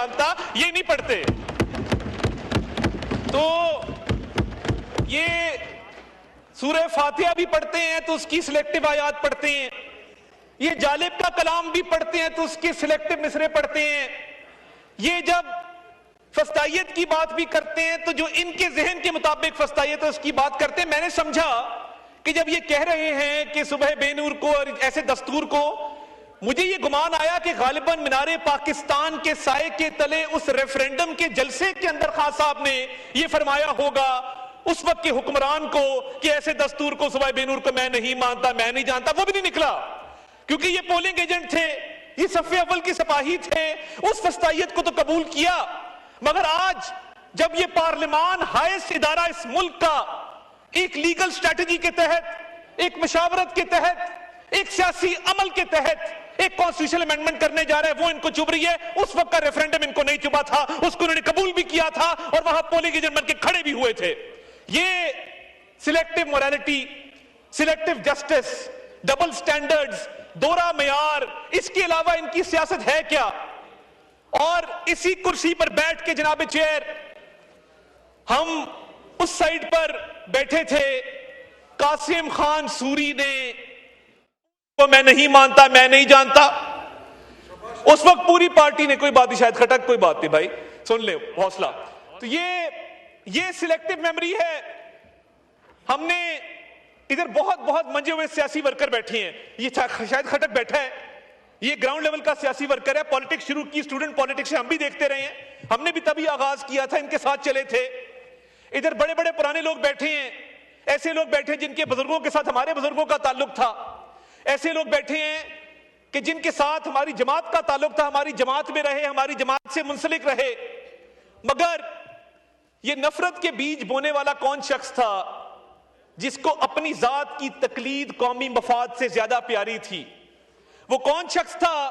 جانتا، یہ نہیں پڑھتے. تو یہ سورہ فاتحہ بھی پڑھتے ہیں تو اس کی سلیکٹو آیات پڑھتے ہیں، یہ جالب کا کلام بھی پڑھتے ہیں تو اس کی سلیکٹو مصرے پڑھتے ہیں. یہ جب فسطائیت کی بات بھی کرتے ہیں تو جو ان کے ذہن کے مطابق فسطائیت ہے اس کی بات کرتے ہیں. میں نے سمجھا کہ جب یہ کہہ رہے ہیں کہ صبح بے نور کو اور ایسے دستور کو، مجھے یہ گمان آیا کہ غالباً مینار پاکستان کے سائے کے تلے اس ریفرینڈم کے جلسے کے اندر خان صاحب نے یہ فرمایا ہوگا اس وقت کے حکمران کو کہ ایسے دستور کو صبح بے نور کو میں نہیں مانتا، میں نہیں جانتا. وہ بھی نہیں نکلا کیونکہ یہ پولنگ ایجنٹ تھے، یہ صف اول کے سپاہی تھے. اس فسطائیت کو تو قبول کیا، مگر آج جب یہ پارلیمان ہائیسٹ ادارہ اس ملک کا ایک لیگل سٹریٹجی کے تحت، ایک مشاورت کے تحت، ایک سیاسی عمل کے تحت ایک کانسٹیٹیوشنل امینڈمنٹ کرنے جا رہا ہے، وہ ان کو چبھ رہی ہے. اس وقت کا ریفرینڈم ان کو نہیں چبھا تھا، اس کو انہوں نے قبول بھی کیا تھا اور وہاں پولنگ ایجنٹ بن کے کھڑے بھی ہوئے تھے. یہ selective morality, selective justice, double standards, دوہرا معیار، اس کے علاوہ ان کی سیاست ہے کیا؟ اور اسی کرسی پر بیٹھ کے جناب چیئر، ہم اس سائیڈ پر بیٹھے تھے، قاسم خان سوری نے میں نہیں مانتا، میں نہیں جانتا. اس وقت پوری پارٹی نے، کوئی بات نہیں، شاید کھٹک، کوئی بات نہیں بھائی، سن لے، حوصلہ. تو یہ سلیکٹو میموری ہے. ہم نے ادھر بہت منجے ہوئے سیاسی ورکر بیٹھے ہیں، یہ شاید کھٹک بیٹھا ہے، یہ گراؤنڈ لیول کا سیاسی ورکر ہے. پالیٹکس شروع کی، اسٹوڈنٹ پالیٹکس سے ہم بھی دیکھتے رہے ہیں، ہم نے بھی تبھی آغاز کیا تھا، ان کے ساتھ چلے تھے. ادھر بڑے بڑے پرانے لوگ بیٹھے ہیں، ایسے لوگ بیٹھے ہیں جن کے بزرگوں کے ساتھ ہمارے بزرگوں کا تعلق تھا، ایسے لوگ بیٹھے ہیں کہ جن کے ساتھ ہماری جماعت کا تعلق تھا، ہماری جماعت میں رہے، ہماری جماعت سے منسلک رہے. مگر یہ نفرت کے بیج بونے والا کون شخص تھا جس کو اپنی ذات کی تقلید قومی مفاد سے زیادہ پیاری تھی؟ وہ کون شخص تھا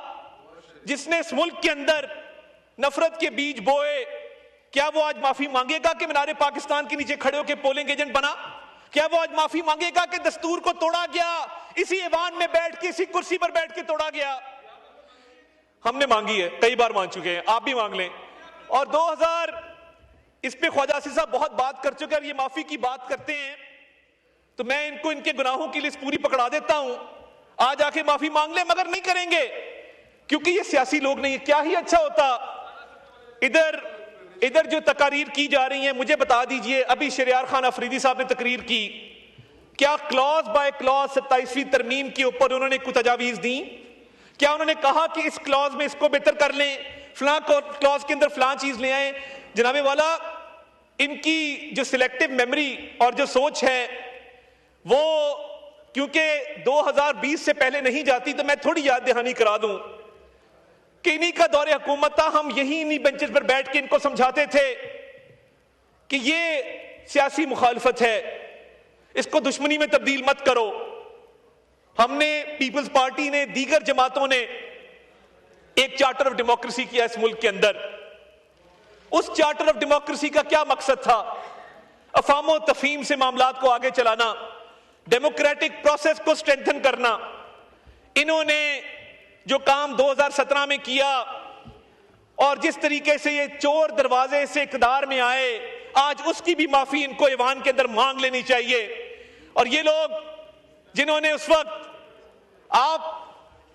جس نے اس ملک کے اندر نفرت کے بیج بوئے؟ کیا وہ آج معافی مانگے گا کہ مینار پاکستان کے نیچے کھڑے ہو کے پولنگ ایجنٹ بنا؟ کیا وہ آج معافی مانگے گا کہ دستور کو توڑا گیا، اسی ایوان میں بیٹھ کے، اسی کرسی پر بیٹھ کے توڑا گیا؟ ہم نے مانگی ہے، کئی بار مانگ چکے ہیں، آپ بھی مانگ لیں. اور 2000 اس پہ خواجہ آصف صاحب بہت بات کر چکے ہیں. اور یہ معافی کی بات کرتے ہیں تو میں ان کو ان کے گناہوں کی لسٹ پوری پکڑا دیتا ہوں، آج آ کے معافی مانگ لیں، مگر نہیں کریں گے کیونکہ یہ سیاسی لوگ نہیں ہیں. کیا ہی اچھا ہوتا ادھر جو تقاریر کی جا رہی ہیں، مجھے بتا دیجئے، ابھی شریار خان افریدی صاحب نے تقریر کی، کیا کلاز بائی کلاز 27ویں ترمیم کے اوپر انہوں نے کوئی تجاویز دیں؟ کیا انہوں نے کہا کہ اس کلاز میں اس کو بہتر کر لیں، فلاں کلاز کے اندر فلاں چیز لے آئیں؟ جناب والا، ان کی جو سلیکٹو میموری اور جو سوچ ہے وہ کیونکہ 2020 سے پہلے نہیں جاتی، تو میں تھوڑی یاد دہانی کرا دوں کہ انہی کا دور حکومت تھا. ہم یہی انہی بینچز پر بیٹھ کے ان کو سمجھاتے تھے کہ یہ سیاسی مخالفت ہے، اس کو دشمنی میں تبدیل مت کرو. ہم نے، پیپلز پارٹی نے، دیگر جماعتوں نے ایک چارٹر آف ڈیموکریسی کیا اس ملک کے اندر. اس چارٹر آف ڈیموکریسی کا کیا مقصد تھا؟ افہام و تفہیم سے معاملات کو آگے چلانا، ڈیموکریٹک پروسیس کو سٹرینتھن کرنا. انہوں نے جو کام 2017 میں کیا اور جس طریقے سے یہ چور دروازے سے اقتدار میں آئے، آج اس کی بھی معافی ان کو ایوان کے اندر مانگ لینی چاہیے. اور یہ لوگ جنہوں نے اس وقت، آپ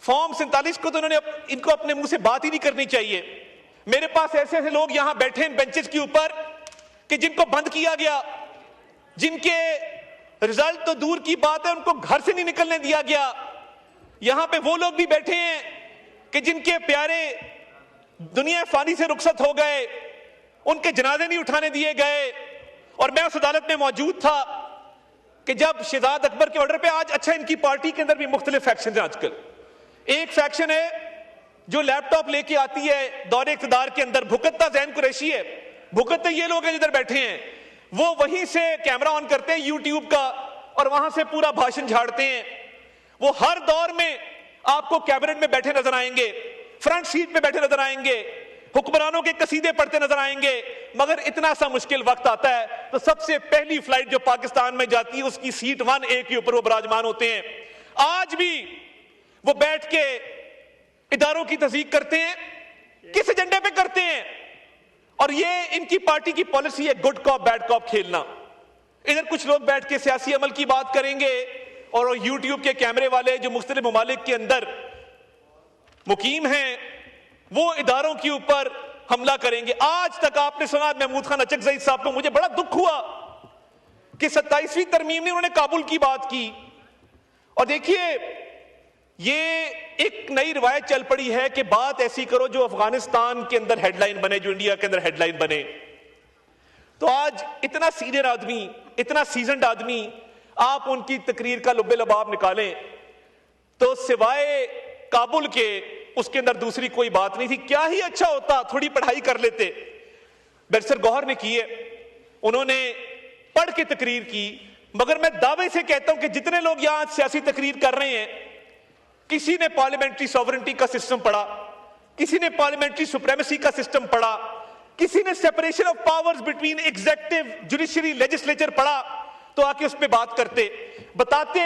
فارم 47 کو تو انہوں نے ان کو اپنے منہ سے بات ہی نہیں کرنی چاہیے. میرے پاس ایسے ایسے لوگ یہاں بیٹھے ہیں بینچز کے اوپر کہ جن کو بند کیا گیا، جن کے رزلٹ تو دور کی بات ہے ان کو گھر سے نہیں نکلنے دیا گیا. یہاں پہ وہ لوگ بھی بیٹھے ہیں کہ جن کے پیارے دنیا فانی سے رخصت ہو گئے، ان کے جنازے نہیں اٹھانے دیے گئے. اور میں اس عدالت میں موجود تھا کہ جب شہزاد اکبر کے آرڈر پہ، آج اچھا ان کی پارٹی کے اندر بھی مختلف فیکشنز ہیں. آج کل ایک فیکشن ہے جو لیپ ٹاپ لے کے آتی ہے دور اقتدار کے اندر، بھگتتا زین قریشی ہے، بھگتتے یہ لوگ ہیں جدھر بیٹھے ہیں، وہ وہیں سے کیمرہ آن کرتے ہیں یوٹیوب کا اور وہاں سے پورا بھاشن جھاڑتے ہیں. وہ ہر دور میں آپ کو کیبنٹ میں بیٹھے نظر آئیں گے، فرنٹ سیٹ پہ بیٹھے نظر آئیں گے، حکمرانوں کے قصیدے پڑھتے نظر آئیں گے. مگر اتنا سا مشکل وقت آتا ہے تو سب سے پہلی فلائٹ جو پاکستان میں جاتی ہے اس کی سیٹ 1A کے اوپر وہ براجمان ہوتے ہیں. آج بھی وہ بیٹھ کے اداروں کی تصدیق کرتے ہیں. کس ایجنڈے پہ کرتے ہیں؟ اور یہ ان کی پارٹی کی پالیسی ہے گڈ کاپ بیڈ کاپ کھیلنا. ادھر کچھ لوگ بیٹھ کے سیاسی عمل کی بات کریں گے اور یوٹیوب کے کیمرے والے جو مختلف ممالک کے اندر مقیم ہیں وہ اداروں کے اوپر حملہ کریں گے. آج تک آپ نے سنا محمود خان اچکزئی صاحب کو؟ مجھے بڑا دکھ ہوا کہ 27ویں ترمیم میں انہوں نے کابل کی بات کی. اور دیکھیے یہ ایک نئی روایت چل پڑی ہے کہ بات ایسی کرو جو افغانستان کے اندر ہیڈ لائن بنے, جو انڈیا کے اندر ہیڈ لائن بنے. تو آج اتنا سینئر آدمی, اتنا سیزنڈ آدمی, آپ ان کی تقریر کا لب لباب نکالیں تو سوائے کابل کے اس کے اندر دوسری کوئی بات نہیں تھی. کیا ہی اچھا ہوتا تھوڑی پڑھائی کر لیتے. بیرسر گوہر نے کی ہے, انہوں نے پڑھ کے تقریر کی, مگر میں دعوے سے کہتا ہوں کہ جتنے لوگ یہاں سیاسی تقریر کر رہے ہیں کسی نے پارلیمنٹری سوورنٹی کا سسٹم پڑھا, کسی نے پارلیمنٹری سپریمیسی کا سسٹم پڑھا, کسی نے separation of powers between executive judiciary legislature پڑھا, تو آ کے اس پہ بات کرتے, بتاتے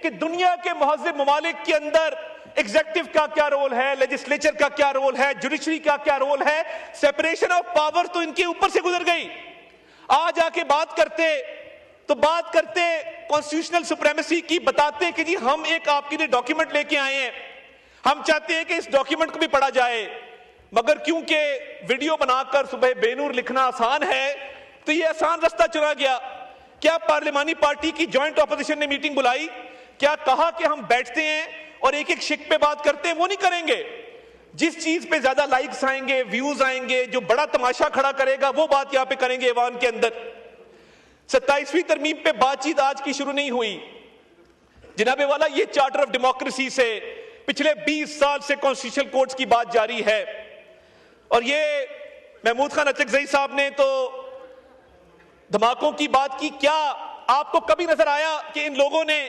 کہ دنیا کے مہذب ممالک کے اندر ایگزیکٹو کا کیا رول ہے, لیجسلیچر کا کیا رول ہے, جوڈیشری کا کیا رول ہے. سیپریشن آف پاور تو ان کے اوپر سے گزر گئی. آج آ کے بات کرتے تو بات کرتے کانسٹیٹیوشنل سپریمیسی کی, بتاتے کہ جی ہم ایک آپ کے لیے ڈاکیومنٹ لے کے آئے ہیں, ہم چاہتے ہیں کہ اس ڈاکیومنٹ کو بھی پڑھا جائے. مگر کیونکہ ویڈیو بنا کر صبح بے نور لکھنا آسان ہے تو یہ آسان رستہ چنا گیا. کیا پارلیمانی پارٹی کی جوائنٹ اپوزیشن نے میٹنگ بلائی؟ کیا کہا کہ ہم بیٹھتے ہیں اور ایک ایک شک پہ بات کرتے ہیں؟ وہ نہیں کریں گے. جس چیز پہ زیادہ لائکس آئیں گے, ویوز آئیں گے, جو بڑا تماشا کھڑا کرے گا, وہ بات یہاں پہ کریں گے ایوان کے اندر. 27ویں ترمیم پہ بات چیت آج کی شروع نہیں ہوئی جناب والا, یہ چارٹر آف ڈیموکریسی سے پچھلے 20 سال سے کانسٹیٹیوشنل کورٹس کی بات جاری ہے. اور یہ محمود خان اچکزئی صاحب نے تو دھماکوں کی بات کی. کیا آپ کو کبھی نظر آیا کہ ان لوگوں نے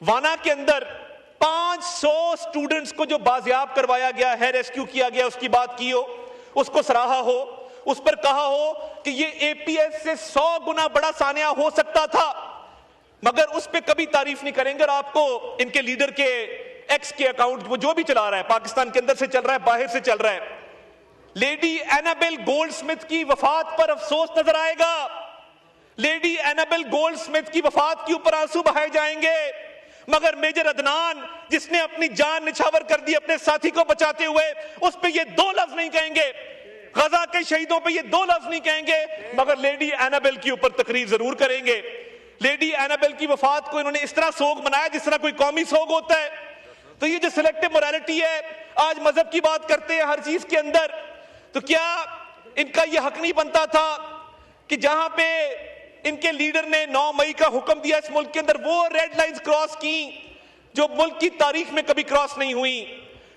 وانا کے اندر 500 سٹوڈنٹس کو جو بازیاب کروایا گیا ہے, ریسکیو کیا گیا, اس کی بات کی ہو, اس کو سراہا ہو, اس پر کہا ہو کہ یہ اے پی ایس سے 100 گنا بڑا سانحہ ہو سکتا تھا, مگر اس پہ کبھی تعریف نہیں کریں گے. اور آپ کو ان کے لیڈر کے ایکس کے اکاؤنٹ وہ جو بھی چلا رہا ہے, پاکستان کے اندر سے چل رہا ہے, باہر سے چل رہا ہے, لیڈی اینابل گولڈ سمتھ کی وفات پر افسوس نظر آئے گا. لیڈی اینابل گولڈ سمتھ کی وفات کے اوپر آنسو بہائے جائیں گے, مگر میجر عدنان جس نے اپنی جان نچھاور کر دی اپنے ساتھی کو بچاتے ہوئے, اس پہ یہ 2 لفظ نہیں کہیں گے. غزہ کے شہیدوں پہ یہ 2 لفظ نہیں کہیں گے, مگر لیڈی اینابل کے اوپر تقریر ضرور کریں گے. لیڈی اینابل کی وفات کو انہوں نے اس طرح سوگ منایا جس طرح کوئی قومی سوگ ہوتا ہے. تو یہ جو سلیکٹو موریلٹی ہے, آج مذہب کی بات کرتے ہیں ہر چیز کے اندر, تو کیا ان کا یہ حق نہیں بنتا تھا کہ جہاں پہ ان کے لیڈر نے 9 مئی کا حکم دیا اس ملک کے اندر, وہ ریڈ لائنز کراس کی جو ملک کی تاریخ میں کبھی کراس نہیں ہوئی.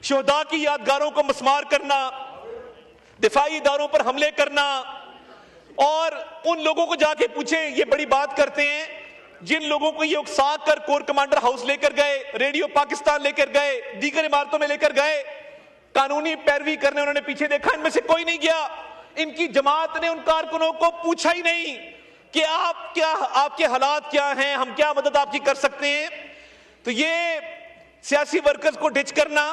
شہداء کی یادگاروں کو مسمار کرنا, دفاعی اداروں پر حملے کرنا, اور ان لوگوں کو جا کے پوچھیں, یہ بڑی بات کرتے ہیں جن لوگوں کو یہ اکسا کر کور کمانڈر ہاؤس لے کر گئے, ریڈیو پاکستان لے کر گئے, دیگر عمارتوں میں لے کر گئے, قانونی پیروی کرنے انہوں نے پیچھے دیکھا, ان میں سے کوئی نہیں گیا. ان کی جماعت نے ان کارکنوں کو پوچھا ہی نہیں کہ آپ کے حالات کیا ہیں, ہم کیا مدد آپ کی کر سکتے ہیں. تو یہ سیاسی ورکرز کو ڈچ کرنا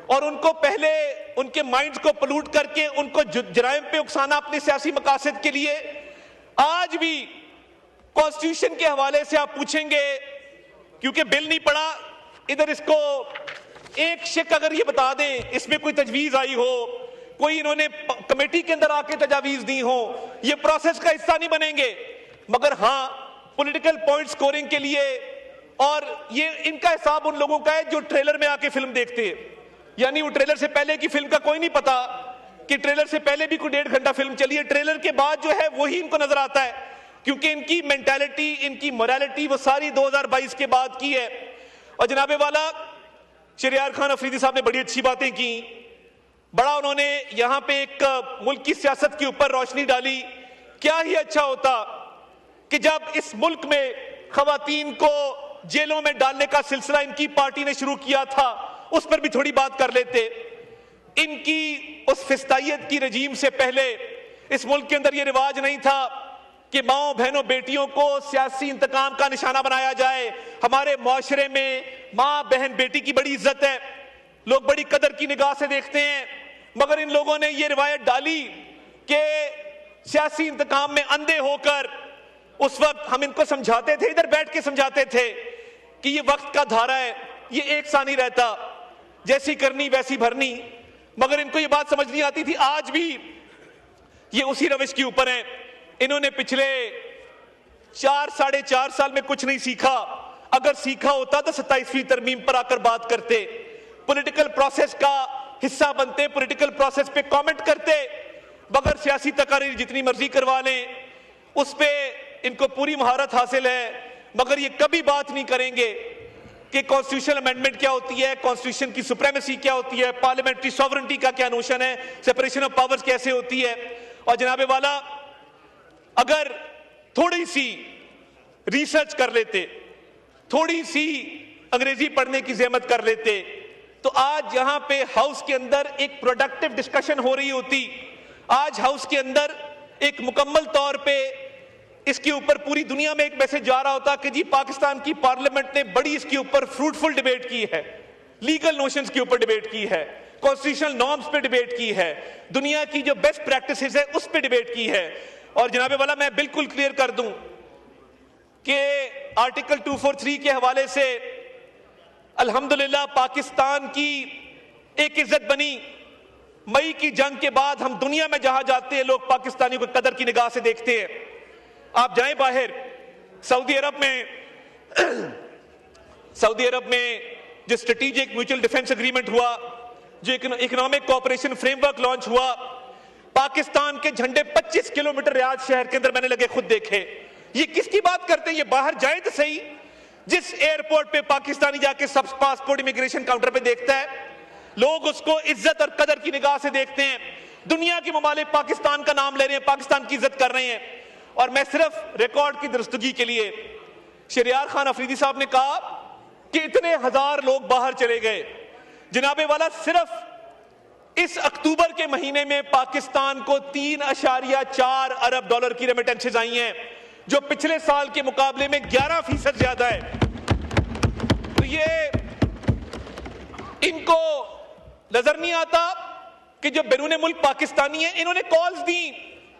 اور ان کو پہلے ان کے مائنڈز کو پلوٹ کر کے ان کو جرائم پہ اکسانا اپنے سیاسی مقاصد کے لیے. آج بھی کانسٹیٹیوشن کے حوالے سے آپ پوچھیں گے, کیونکہ بل نہیں پڑا, ادھر اس کو ایک شک اگر یہ بتا دیں اس میں کوئی تجویز آئی ہو, کوئی انہوں نے کمیٹی کے اندر آ کے تجاویز دی ہو, یہ پروسیس کا حصہ نہیں بنیں گے. مگر ہاں پولیٹیکل پوائنٹ سکورنگ کے لیے, اور یہ ان کا حساب ان لوگوں کا ہے جو ٹریلر میں آ کے فلم دیکھتے ہیں, یعنی وہ ٹریلر سے پہلے کی فلم کا کوئی نہیں پتا کہ ٹریلر سے پہلے بھی کوئی 1.5 گھنٹہ فلم چلی ہے, ٹریلر کے بعد جو ہے وہی ان کو نظر آتا ہے, کیونکہ ان کی مینٹالٹی, ان کی موریلٹی وہ ساری 2022 کے بعد کی ہے. اور جناب والا شہریار خان افریدی صاحب نے بڑی اچھی باتیں کی, بڑا انہوں نے یہاں پہ ایک ملک کی سیاست کے اوپر روشنی ڈالی. کیا ہی اچھا ہوتا کہ جب اس ملک میں خواتین کو جیلوں میں ڈالنے کا سلسلہ ان کی پارٹی نے شروع کیا تھا, اس پر بھی تھوڑی بات کر لیتے. ان کی اس فسطائیت کی رجیم سے پہلے اس ملک کے اندر یہ رواج نہیں تھا کہ ماؤں بہنوں بیٹیوں کو سیاسی انتقام کا نشانہ بنایا جائے. ہمارے معاشرے میں ماں بہن بیٹی کی بڑی عزت ہے, لوگ بڑی قدر کی نگاہ سے دیکھتے ہیں. مگر ان لوگوں نے یہ روایت ڈالی کہ سیاسی انتقام میں اندھے ہو کر اس وقت ہم ان کو سمجھاتے تھے، ادھر بیٹھ کے سمجھاتے تھے کہ یہ وقت کا دھارا ہے، یہ ایک سا نہیں رہتا، جیسی کرنی ویسی بھرنی، مگر ان کو یہ بات سمجھ نہیں آتی تھی۔ آج بھی یہ اسی روش کے اوپر ہیں۔ انہوں نے پچھلے 4-4.5 سال میں کچھ نہیں سیکھا، اگر سیکھا ہوتا تو 27ویں ترمیم پر آ کر بات کرتے، پولیٹیکل پروسیس کا حصہ بنتے، پولیٹیکل پروسیس پہ کامنٹ کرتے، مگر سیاسی تقاریر جتنی مرضی کروا لیں اس پہ ان کو پوری مہارت حاصل ہے، مگر یہ کبھی بات نہیں کریں گے کہ کانسٹیٹیوشنل امینڈمنٹ کیا ہوتی ہے، کانسٹیٹیوشن کی سپریمیسی کیا ہوتی ہے، پارلیمنٹری سوورنٹی کا کیا نوشن ہے، سپریشن آف پاورز کیسے ہوتی ہے۔ اور جناب والا اگر تھوڑی سی ریسرچ کر لیتے، تھوڑی سی انگریزی پڑھنے کی زحمت کر لیتے، تو آج یہاں پہ ہاؤس کے اندر ایک پروڈکٹیو ڈسکشن ہو رہی ہوتی۔ آج ہاؤس کے اندر ایک مکمل طور پہ اس کے اوپر پوری دنیا میں ایک میسج جا رہا ہوتا کہ جی پاکستان کی پارلیمنٹ نے بڑی اس کے اوپر فروٹفل ڈیبیٹ کی ہے، لیگل نوشنز کے اوپر ڈیبیٹ کی ہے، کانسٹیٹیوشنل نارمز پہ ڈیبیٹ کی ہے، دنیا کی جو بیسٹ پریکٹسز ہے اس پہ ڈیبیٹ کی ہے۔ اور جناب والا میں بالکل کلیئر کر دوں کہ آرٹیکل 243 کے حوالے سے الحمدللہ پاکستان کی ایک عزت بنی۔ مئی کی جنگ کے بعد ہم دنیا میں جہاں جاتے ہیں لوگ پاکستانیوں کو قدر کی نگاہ سے دیکھتے ہیں۔ آپ جائیں باہر، سعودی عرب میں جو اسٹریٹجک میوچل ڈیفنس اگریمنٹ ہوا، جو economic cooperation frame work launch ہوا، پاکستان کے جھنڈے 25 کلومیٹر ریاض شہر کے اندر میں نے لگے خود دیکھے۔ یہ کس کی بات کرتے ہیں؟ یہ باہر جائیں تو صحیح، جس ایئرپورٹ پہ پاکستانی جا کے سب پاسپورٹ امیگریشن کاؤنٹر پہ دیکھتا ہے، لوگ اس کو عزت اور قدر کی نگاہ سے دیکھتے ہیں۔ دنیا کے ممالک پاکستان کا نام لے رہے ہیں، پاکستان کی عزت کر رہے ہیں۔ اور میں صرف ریکارڈ کی درستگی کے لیے، شہریار خان افریدی صاحب نے کہا کہ اتنے ہزار لوگ باہر چلے گئے۔ جناب والا صرف اس اکتوبر کے مہینے میں پاکستان کو 3.4 ارب ڈالر کی ریمیٹنسز آئی ہیں، جو پچھلے سال کے مقابلے میں 11% زیادہ ہے۔ تو یہ ان کو نظر نہیں آتا کہ جو بیرون ملک پاکستانی ہیں انہوں نے کالز دی،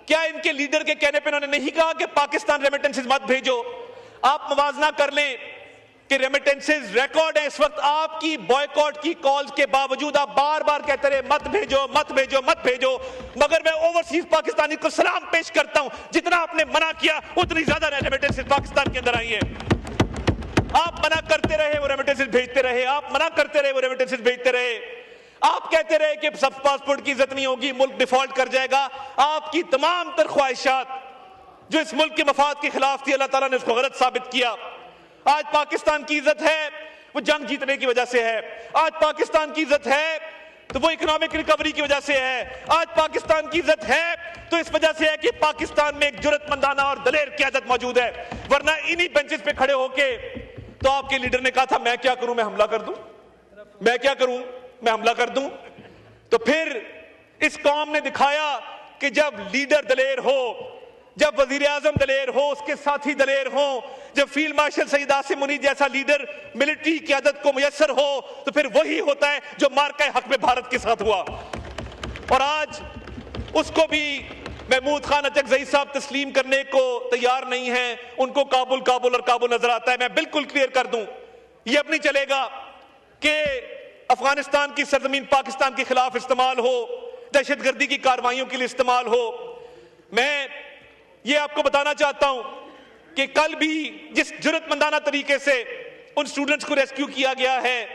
کیا ان کے لیڈر کے کہنے پہ انہوں نے نہیں کہا کہ پاکستان ریمیٹنسز مت بھیجو؟ آپ موازنہ کر لیں کہ ریمیٹنسز ریکارڈ ہے اس وقت، آپ کی بوائیکاٹ کی کالز کے باوجود آپ بار بار کہتے رہے مت بھیجو مت بھیجو مت بھیجو، مگر میں اوورسیز پاکستانی کو سلام پیش کرتا ہوں، جتنا آپ نے منع کیا اتنی زیادہ ریمیٹنسز پاکستان کے اندر آئی ہیں۔ آپ منع کرتے رہے وہ ریمیٹنسز بھیجتے رہے، آپ منع کرتے رہے وہ ریمیٹنسز بھیجتے رہے، آپ کہتے رہے کہ سب پاسپورٹ کی عزت نہیں ہوگی، ملک ڈیفالٹ کر جائے گا۔ آپ کی تمام تر خواہشات جو اس ملک کے مفاد کے خلاف تھی، اللہ تعالیٰ نے اس کو غلط ثابت کیا۔ آج پاکستان کی عزت ہے وہ جنگ جیتنے کی وجہ سے ہے، آج پاکستان کی عزت ہے تو وہ اکنامک ریکوری کی وجہ سے ہے، آج پاکستان کی عزت ہے تو اس وجہ سے ہے کہ پاکستان میں ایک جرأت مندانہ اور دلیر قیادت موجود ہے، ورنہ انہی بینچز پہ کھڑے ہو کے تو آپ کے لیڈر نے کہا تھا میں کیا کروں، میں حملہ کر دوں، میں کیا کروں، میں حملہ کر دوں۔ تو پھر اس قوم نے دکھایا کہ جب لیڈر دلیر ہو، جب وزیر اعظم دلیر ہو، اس کے ساتھی دلیر ہوں، جب فیلڈ مارشل سید عاصم منیر جیسا لیڈر ملٹری قیادت کو میسر ہو، تو پھر وہی ہوتا ہے جو مارکہ حق میں بھارت کے ساتھ ہوا۔ اور آج اس کو بھی محمود خان اچکزئی صاحب تسلیم کرنے کو تیار نہیں ہیں، ان کو کابل کابل اور کابل نظر آتا ہے۔ میں بالکل کلیئر کر دوں، یہ اب نہیں چلے گا کہ افغانستان کی سرزمین پاکستان کے خلاف استعمال ہو، دہشت گردی کی کارروائیوں کے لیے استعمال ہو۔ میں یہ آپ کو بتانا چاہتا ہوں کہ کل بھی جس جرأت مندانہ طریقے سے ان سٹوڈنٹس کو ریسکیو کیا گیا ہے،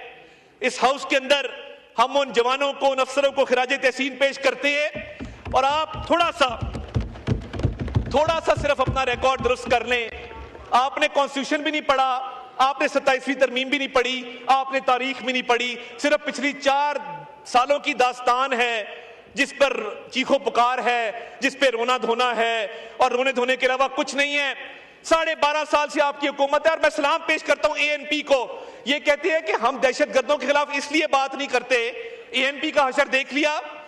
اس ہاؤس کے اندر ہم ان جوانوں کو، ان افسروں کو خراج تحسین پیش کرتے ہیں۔ اور آپ تھوڑا سا صرف اپنا ریکارڈ درست کر لیں، آپ نے کانسٹیٹیوشن بھی نہیں پڑھا، آپ نے 27ویں ترمیم بھی نہیں پڑھی، آپ نے تاریخ بھی نہیں پڑھی، صرف پچھلی 4 سالوں کی داستان ہے جس پر چیخو پکار ہے، جس پہ رونا دھونا ہے، اور رونے دھونے کے علاوہ کچھ نہیں ہے۔ 12.5 سال سے آپ کی حکومت ہے، اور میں سلام پیش کرتا ہوں ANP کو۔ یہ کہتے ہیں کہ ہم دہشت گردوں کے خلاف اس لیے بات نہیں کرتے، ANP کا حشر دیکھ لیا